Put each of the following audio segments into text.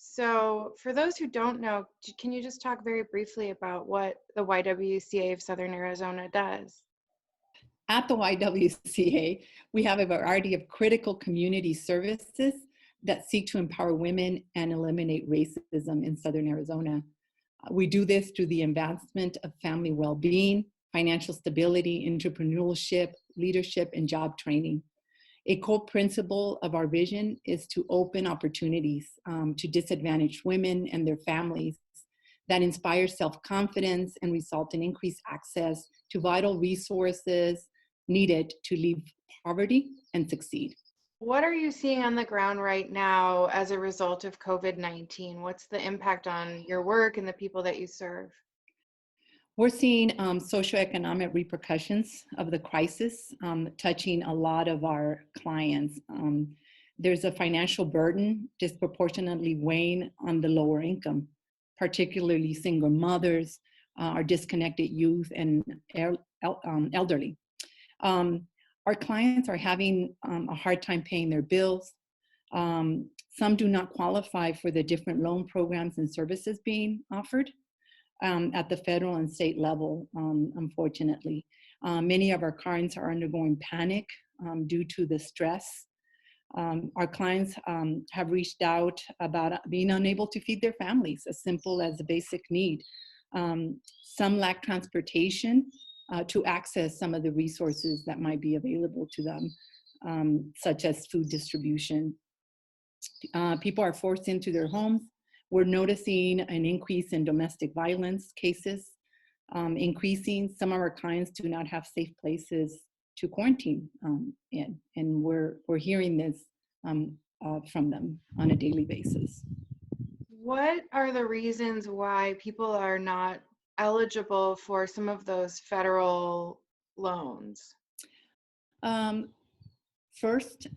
So, for those who don't know, can you just talk very briefly about what the YWCA of Southern Arizona does? At the YWCA, we have a variety of critical community services that seek to empower women and eliminate racism in Southern Arizona. We do this through the advancement of family well-being, financial stability, entrepreneurship, leadership, and job training. A core principle of our vision is to open opportunities to disadvantaged women and their families that inspire self-confidence and result in increased access to vital resources needed to leave poverty and succeed. What are you seeing on the ground right now as a result of COVID-19? What's the impact on your work and the people that you serve? We're seeing socioeconomic repercussions of the crisis touching a lot of our clients. There's a financial burden disproportionately weighing on the lower income, particularly single mothers, our disconnected youth, and elderly. Our clients are having a hard time paying their bills. Some do not qualify for the different loan programs and services being offered at the federal and state level, unfortunately. Many of our clients are undergoing panic due to the stress. Our clients have reached out about being unable to feed their families, as simple as a basic need. Some lack transportation to access some of the resources that might be available to them, such as food distribution. People are forced into their homes. We're noticing an increase in domestic violence cases, increasing. Some of our clients do not have safe places to quarantine in, and we're hearing this from them on a daily basis. What are the reasons why people are not eligible for some of those federal loans? First,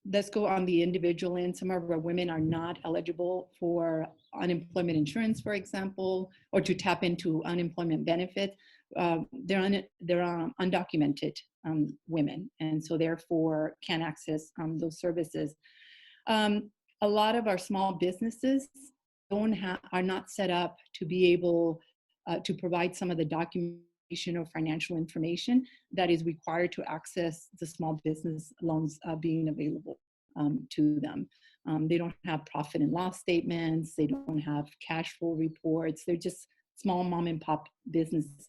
let's go on the individual end. Some of our women are not eligible for unemployment insurance, for example, or to tap into unemployment benefits. They're undocumented women, and so therefore can't access those services. A lot of our small businesses are not set up to be able to provide some of the documentation or financial information that is required to access the small business loans being available to them. They don't have profit and loss statements. They don't have cash flow reports. They're just small mom and pop businesses.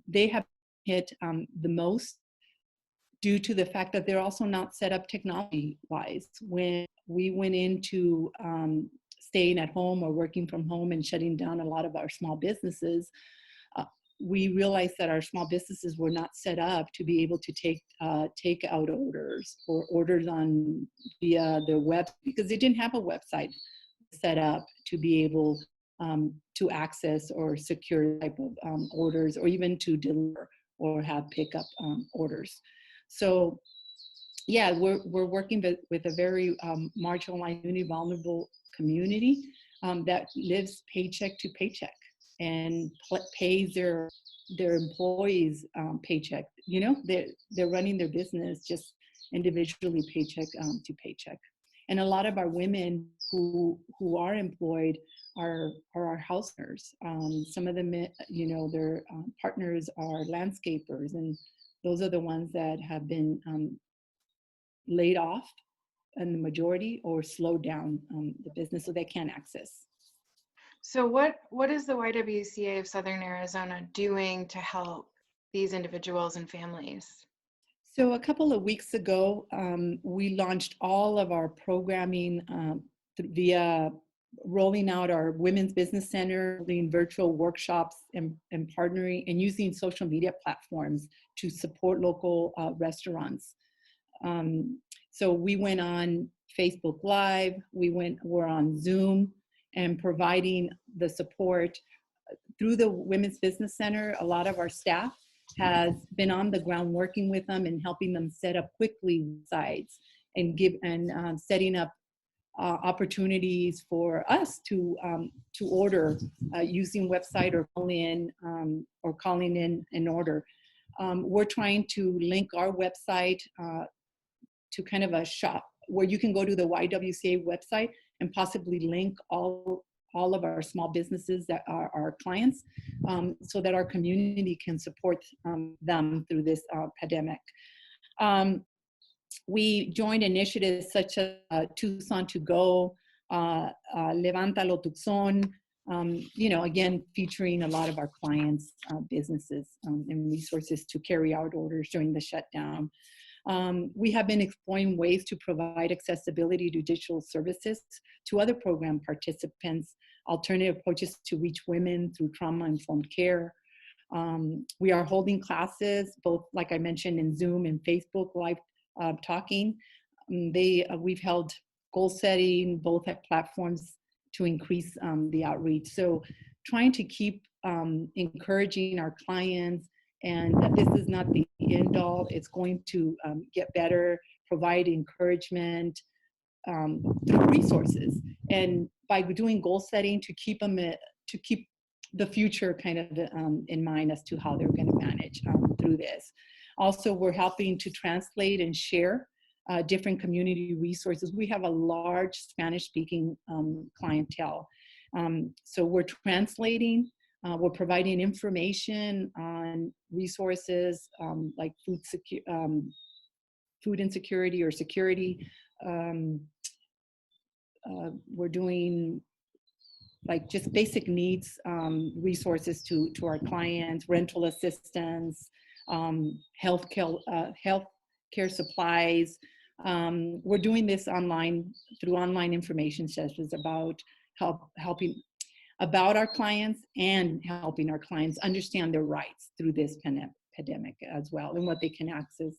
They have hit the most due to the fact that they're also not set up technology-wise. When we went into staying at home or working from home and shutting down a lot of our small businesses, we realized that our small businesses were not set up to be able to take out orders or orders on via their web, because they didn't have a website set up to be able to access or secure type of orders, or even to deliver or have pickup orders. So yeah, we're working with a very marginalized, vulnerable community that lives paycheck to paycheck and pays their employees paycheck. You know, they're running their business just individually paycheck to paycheck. And a lot of our women who are employed are our house nurses. Some of them, you know, their partners are landscapers, and those are the ones that have been laid off, and the majority, or slowed down the business so they can't access. So what is the YWCA of Southern Arizona doing to help these individuals and families? So a couple of weeks ago, we launched all of our programming via rolling out our Women's Business Center, doing virtual workshops and partnering and using social media platforms to support local restaurants. So we went on Facebook Live, we're on Zoom, and providing the support through the Women's Business Center. A lot of our staff has been on the ground working with them and helping them set up quickly sites and setting up opportunities for us to order using website or calling in an order. We're trying to link our website to kind of a where you can go to the YWCA website and possibly link all of our small businesses that are our clients, so that our community can support them through this pandemic. We joined initiatives such as Tucson to Go, Levántalo Tucson, again, featuring a lot of our clients' businesses and resources to carry out orders during the shutdown. We have been exploring ways to provide accessibility to digital services to other program participants, alternative approaches to reach women through trauma-informed care. We are holding classes, both, like I mentioned, in Zoom and Facebook Live talking. We've held goal setting, both at platforms to increase the outreach. So trying to keep encouraging our clients, and that this is not the end all. It's going to get better, provide encouragement through resources. And by doing goal setting to keep the future kind of in mind as to how they're going to manage through this. Also, we're helping to translate and share different community resources. We have a large Spanish-speaking clientele. So we're translating, we're providing information on resources like food insecurity or security. We're doing like just basic needs resources to our clients, rental assistance, health care supplies. We're doing this online through online information sessions about helping about our clients and helping our clients understand their rights through this pandemic as well and what they can access.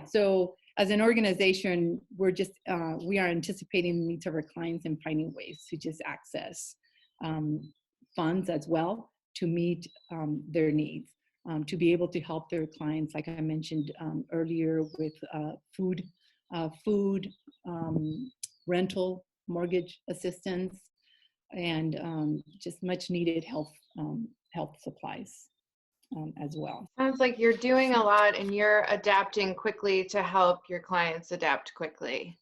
So as an organization, we are anticipating the needs of our clients and finding ways to just access funds as well to meet their needs, to be able to help their clients, like I mentioned earlier, with food, rental, mortgage assistance, and just much needed health supplies as well. Sounds like you're doing a lot and you're adapting quickly to help your clients adapt quickly.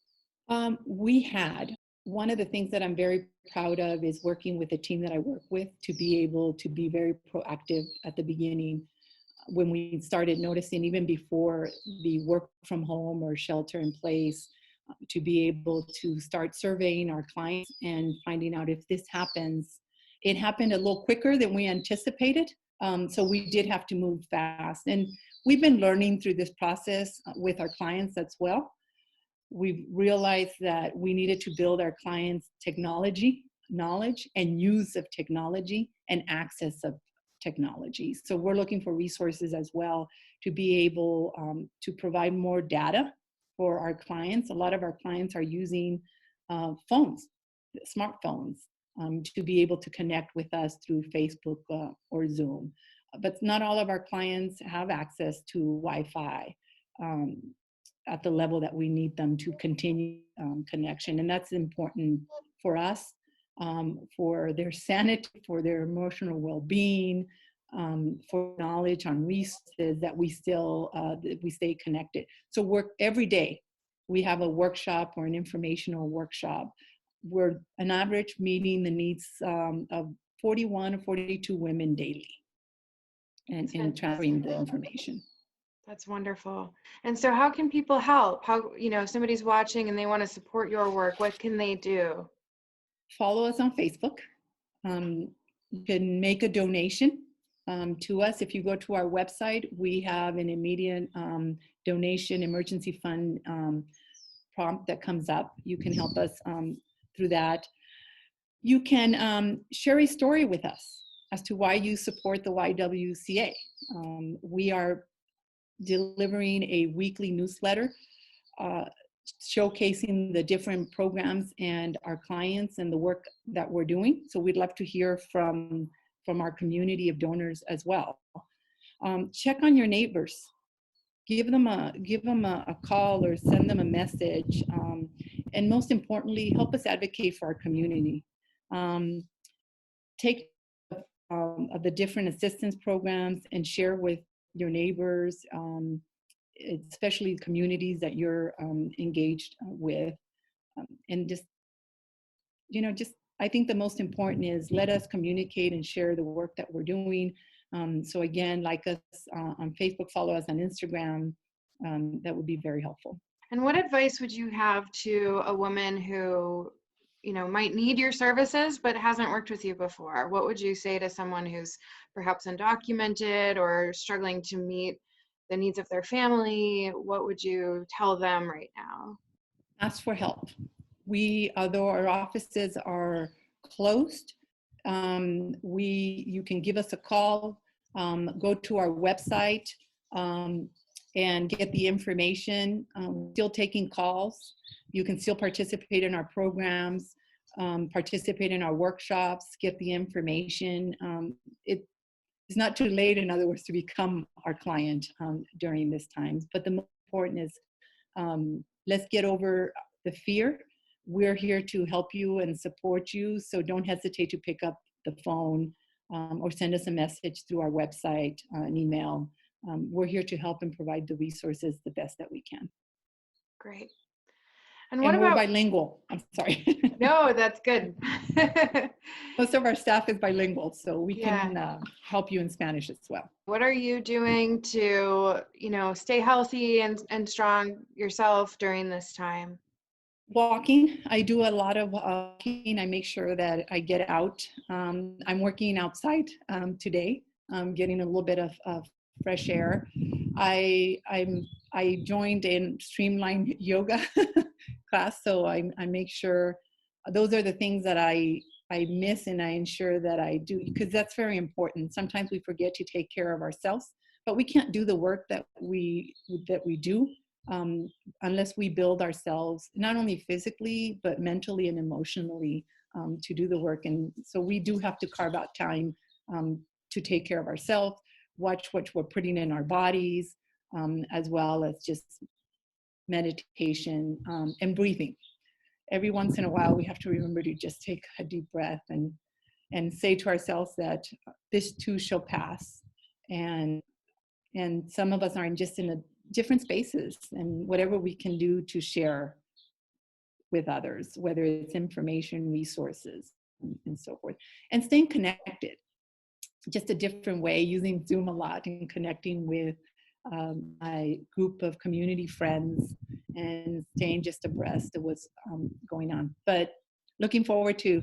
One of the things that I'm very proud of is working with the team that I work with to be able to be very proactive at the beginning when we started noticing, even before the work from home or shelter in place, to be able to start surveying our clients and finding out if this happens. It happened a little quicker than we anticipated. So we did have to move fast. And we've been learning through this process with our clients as well. We've realized that we needed to build our clients' technology knowledge and use of technology and access of technology. So we're looking for resources as well to be able to provide more data for our clients. A lot of our clients are using phones, smartphones, to be able to connect with us through Facebook or Zoom. But not all of our clients have access to Wi-Fi at the level that we need them to continue connection. And that's important for us, for their sanity, for their emotional well-being, for knowledge on resources, that we stay connected. So every day we have a workshop or an informational workshop. We're on average meeting the needs of 41 or 42 women daily and transferring the information. That's wonderful. And so how can people help? How, if somebody's watching and they want to support your work, what can they do? Follow us on Facebook. You can make a donation to us. If you go to our website, we have an immediate donation emergency fund prompt that comes up. You can help us through that. You can share a story with us as to why you support the YWCA. We are delivering a weekly newsletter showcasing the different programs and our clients and the work that we're doing. So we'd love to hear from our community of donors as well. Check on your neighbors. Give them a call or send them a message. And most importantly, help us advocate for our community. Take of the different assistance programs and share with your neighbors especially communities that you're engaged with. And just, just I think the most important is let us communicate and share the work that we're doing. So again, like us on Facebook, follow us on Instagram. That would be very helpful. And what advice would you have to a woman who, might need your services but hasn't worked with you before? What would you say to someone who's perhaps undocumented or struggling to meet the needs of their family? What would you tell them right now? Ask for help. Although our offices are closed, you can give us a call, go to our website, and get the information. Still taking calls. You can still participate in our programs, participate in our workshops, get the information. It's not too late, in other words, to become our client during this time. But the most important is let's get over the fear. We're here to help you and support you. So don't hesitate to pick up the phone or send us a message through our website, an email. We're here to help and provide the resources the best that we can. Great. And what we're about bilingual. I'm sorry. No, that's good. Most of our staff is bilingual, so we Yeah. can help you in Spanish as well. What are you doing to, stay healthy and strong yourself during this time? Walking. I do a lot of walking. I make sure that I get out. I'm working outside today, getting a little bit of fresh air. I joined in streamlined yoga class, so I make sure those are the things that I miss, and I ensure that I do, because that's very important. Sometimes we forget to take care of ourselves, but we can't do the work that we do unless we build ourselves, not only physically, but mentally and emotionally to do the work. And so we do have to carve out time to take care of ourselves, watch what we're putting in our bodies, as well as just meditation and breathing. Every once in a while, we have to remember to just take a deep breath and say to ourselves that this too shall pass. And some of us are just in a different spaces, and whatever we can do to share with others, whether it's information, resources, and so forth, and staying connected, just a different way, using Zoom a lot and connecting with my group of community friends and staying just abreast of what's going on. But looking forward to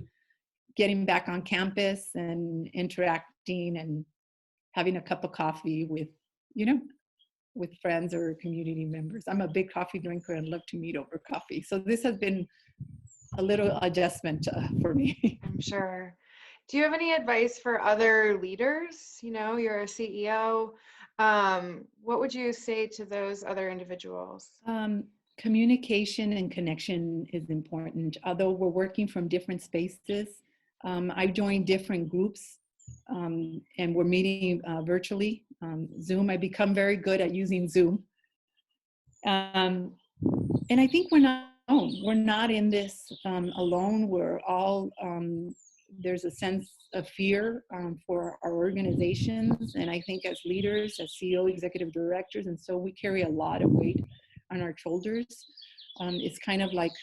getting back on campus and interacting and having a cup of coffee with friends or community members. I'm a big coffee drinker and love to meet over coffee. So this has been a little adjustment for me. I'm sure. Do you have any advice for other leaders? You're a CEO. What would you say to those other individuals? Communication and connection is important. Although we're working from different spaces, I've joined different groups and we're meeting virtually. Zoom, I've become very good at using Zoom. And I think we're not alone. We're not in this alone. We're all, there's a sense of fear for our organizations. And I think as leaders, as CEO, executive directors, and so we carry a lot of weight on our shoulders. It's kind of like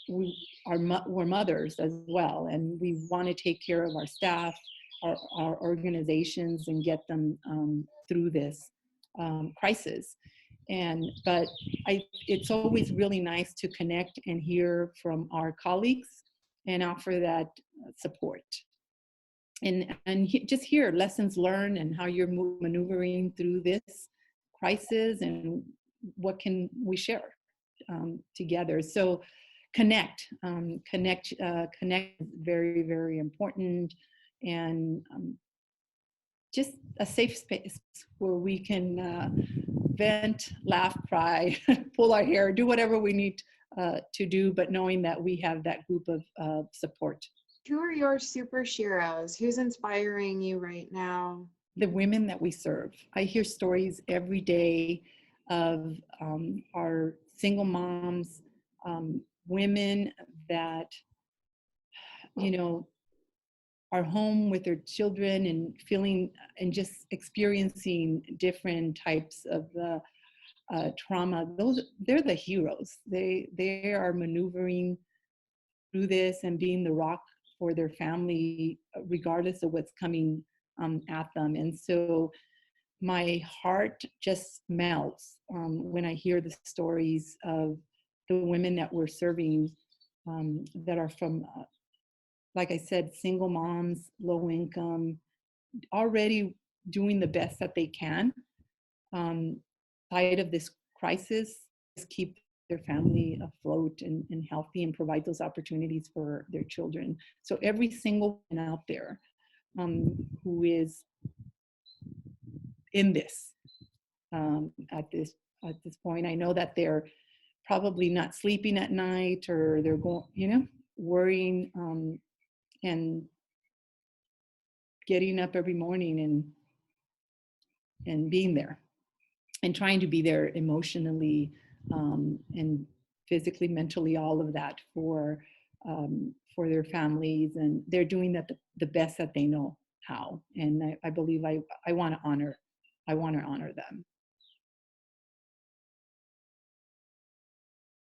we're mothers as well. And we want to take care of our staff, our organizations, and get them through this crisis. But it's always really nice to connect and hear from our colleagues and offer that support. And just hear lessons learned and how you're maneuvering through this crisis and what can we share together. So connect is very, very important. And just a safe space where we can vent, laugh, cry, pull our hair, do whatever we need to do, but knowing that we have that group of support. Who are your super sheroes? Who's inspiring you right now? The women that we serve. I hear stories every day of our single moms, women that, are home with their children and feeling and just experiencing different types of trauma, they're the heroes. They are maneuvering through this and being the rock for their family, regardless of what's coming at them. And so my heart just melts when I hear the stories of the women that we're serving that are from, like I said, single moms, low income, already doing the best that they can side of this crisis, just keep their family afloat and healthy and provide those opportunities for their children. So every single one out there who is in this at this point, I know that they're probably not sleeping at night, or they're going, worrying and getting up every morning and being there and trying to be there emotionally and physically, mentally, all of that for their families. And they're doing that the best that they know how. And I believe I want to honor them.